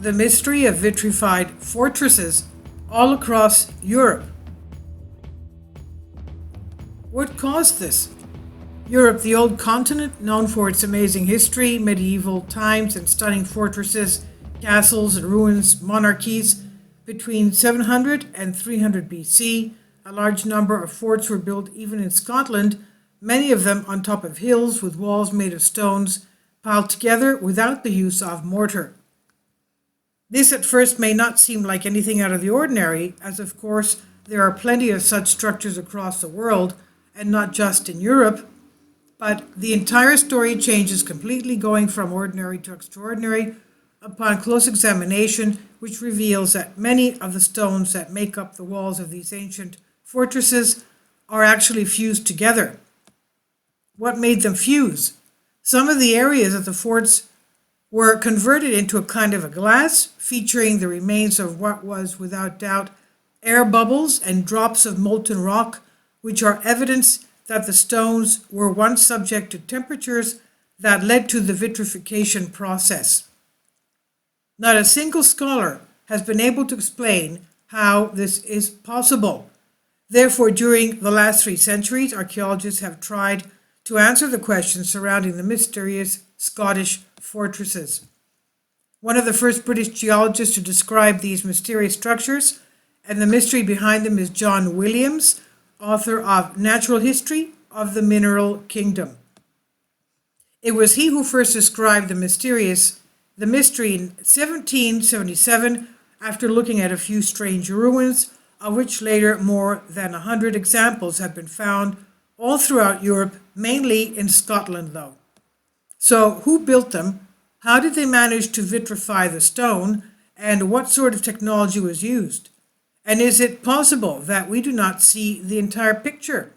the mystery of vitrified fortresses all across Europe. What caused this? Europe, the old continent, known for its amazing history, medieval times, and stunning fortresses, castles, and ruins, monarchies. Between 700 and 300 BC, a large number of forts were built even in Scotland, many of them on top of hills with walls made of stones piled together without the use of mortar. This at first may not seem like anything out of the ordinary, as of course there are plenty of such structures across the world, and not just in Europe, but the entire story changes completely, going from ordinary to extraordinary upon close examination, which reveals that many of the stones that make up the walls of these ancient fortresses are actually fused together. What made them fuse? Some of the areas of the forts were converted into a kind of a glass, featuring the remains of what was without doubt air bubbles and drops of molten rock, which are evidence that the stones were once subject to temperatures that led to the vitrification process. Not a single scholar has been able to explain how this is possible. Therefore, during the last 3 centuries, archaeologists have tried to answer the questions surrounding the mysterious Scottish fortresses. One of the first British geologists to describe these mysterious structures and the mystery behind them is John Williams, author of Natural History of the Mineral Kingdom. It was he who first described the mystery in 1777 after looking at a few strange ruins, of which later more than 100 examples have been found all throughout Europe, mainly in Scotland though. So who built them? How did they manage to vitrify the stone? And what sort of technology was used? And is it possible that we do not see the entire picture?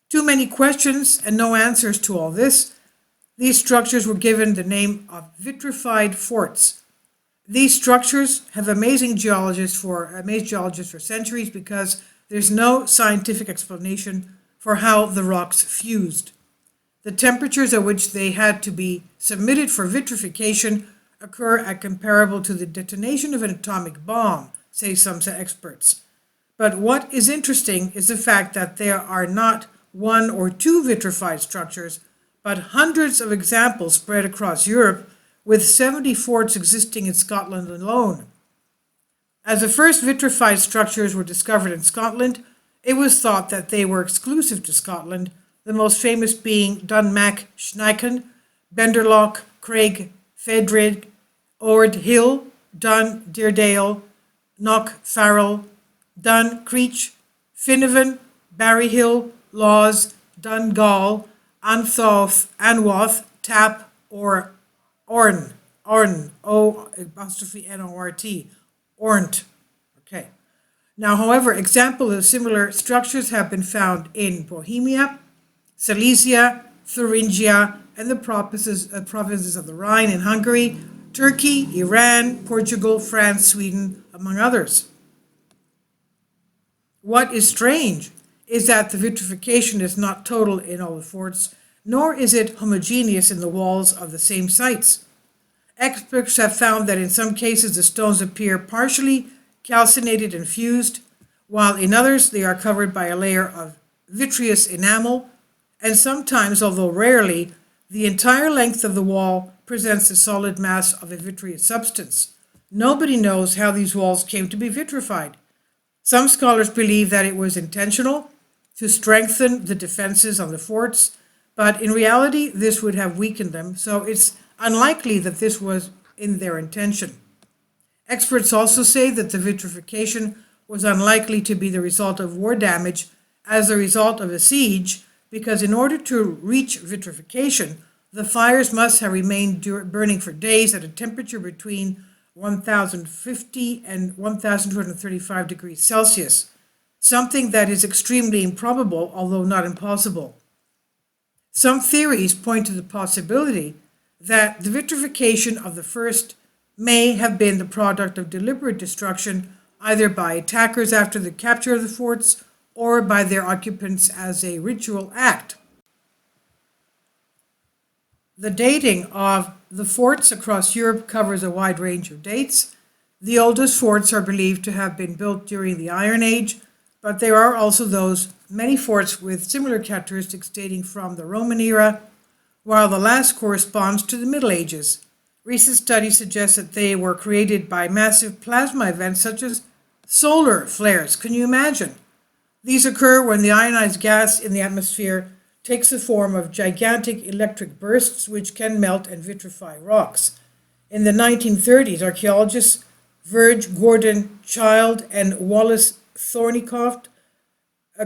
Too many questions and no answers to all this. These structures were given the name of vitrified forts. These structures have amazed geologists for centuries because there's no scientific explanation for how the rocks fused. The temperatures at which they had to be submitted for vitrification occur at comparable to the detonation of an atomic bomb, say some experts. But what is interesting is the fact that there are not 1 or 2 vitrified structures, but hundreds of examples spread across Europe, with 70 forts existing in Scotland alone. As the first vitrified structures were discovered in Scotland, it was thought that they were exclusive to Scotland, the most famous being Dunmac Schnyken, Benderloch, Craig, Fedrig, Ord Hill, Dun Deerdale, Knock Farrell, Dun Creech, Finnevan, Barryhill, Laws, Dungall, Anwath, Tap, or Orn, O''N''T, Ornt. Okay. Now, however, examples of similar structures have been found in Bohemia, Silesia, Thuringia, and the provinces of the Rhine in Hungary, Turkey, Iran, Portugal, France, Sweden, among others. What is strange is that the vitrification is not total in all the forts, nor is it homogeneous in the walls of the same sites. Experts have found that in some cases the stones appear partially calcinated and fused, while in others they are covered by a layer of vitreous enamel, and sometimes, although rarely, the entire length of the wall presents a solid mass of a vitreous substance. Nobody knows how these walls came to be vitrified. Some scholars believe that it was intentional to strengthen the defenses on the forts, but in reality this would have weakened them, so it's unlikely that this was in their intention. Experts also say that the vitrification was unlikely to be the result of war damage as a result of a siege, because in order to reach vitrification, the fires must have remained burning for days at a temperature between 1050 and 1235 degrees Celsius, something that is extremely improbable, although not impossible. Some theories point to the possibility that the vitrification of the first may have been the product of deliberate destruction, either by attackers after the capture of the forts or by their occupants as a ritual act. The dating of the forts across Europe covers a wide range of dates. The oldest forts are believed to have been built during the Iron Age, but there are also many forts with similar characteristics dating from the Roman era, while the last corresponds to the Middle Ages. Recent studies suggest that they were created by massive plasma events such as solar flares. Can you imagine? These occur when the ionized gas in the atmosphere takes the form of gigantic electric bursts which can melt and vitrify rocks. In the 1930s, archaeologists Verge Gordon Child and Wallace Thornycroft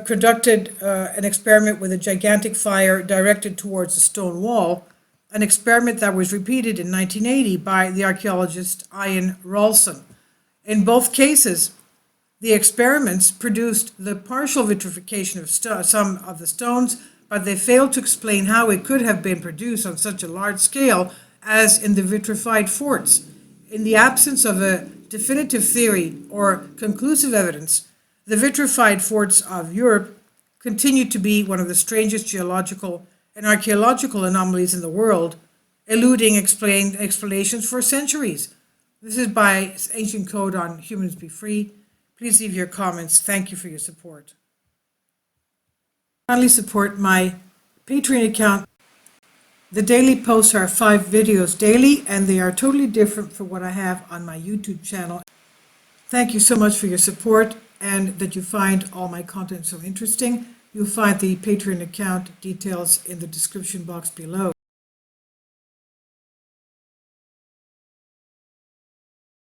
conducted an experiment with a gigantic fire directed towards a stone wall, an experiment that was repeated in 1980 by the archaeologist Ian Rawlson. In both cases, the experiments produced the partial vitrification of some of the stones, but they failed to explain how it could have been produced on such a large scale as in the vitrified forts. In the absence of a definitive theory or conclusive evidence, the vitrified forts of Europe continue to be one of the strangest geological and archaeological anomalies in the world, eluding explanations for centuries. This is by Ancient Code on Humans Be Free. Please leave your comments. Thank you for your support. Kindly support my Patreon account. The daily posts are 5 videos daily, and they are totally different from what I have on my YouTube channel. Thank you so much for your support and that you find all my content so interesting. You'll find the Patreon account details in the description box below.